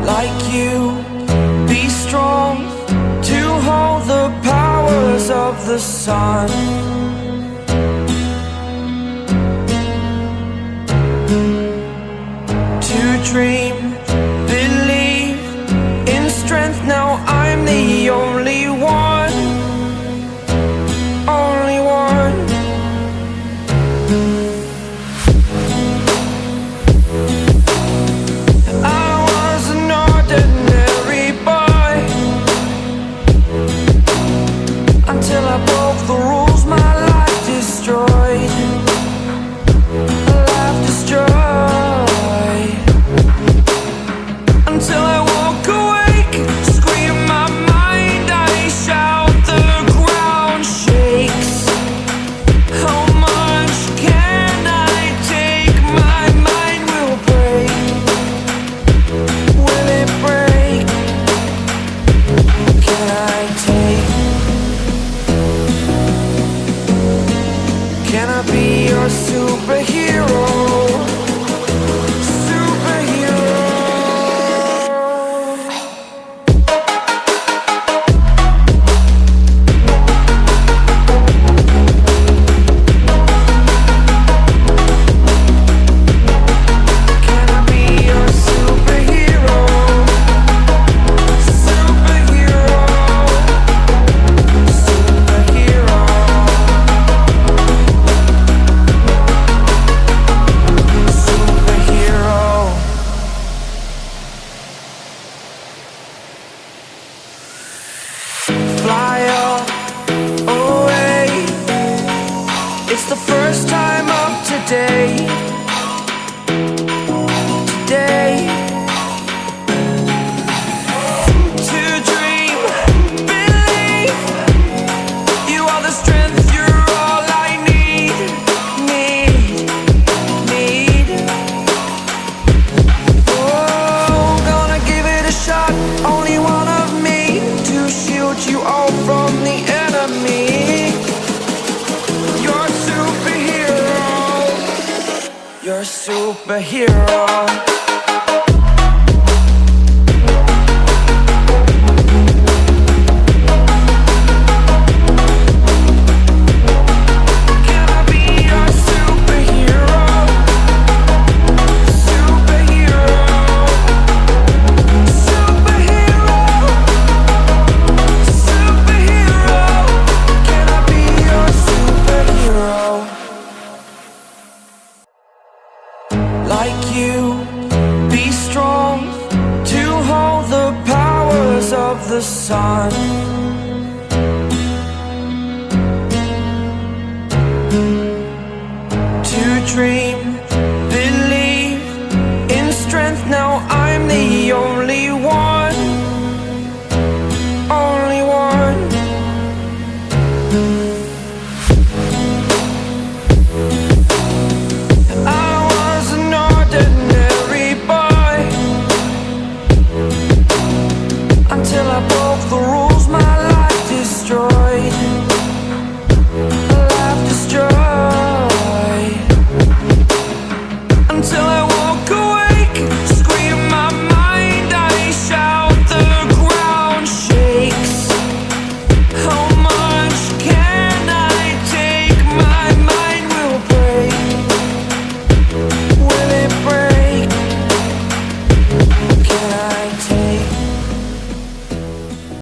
Like you, be strong to hold the powers of the sun. To dream, believe in strength. Now I'm the only one, only one. I was an ordinary boy until I broke the rules. My life destroyed, life destroyed. Until I walk awake, scream my mind, I shout, the ground shakes. How much can I take? My mind will break. Will it break? Can I take? Can I be your superhero? Fly away. It's the first time of today. Today. To dream, believe. You are the strength, you're all I need. Oh, gonna give it a shot. Only one of me to shield you all from the enemy. You're a superhero. You're a superhero. Can I be your superhero? Superhero. Superhero. Superhero. Can I be your superhero? Like you, be strong to hold the powers of the sun. To dream, believe in strength. Now I'm the only one, only one.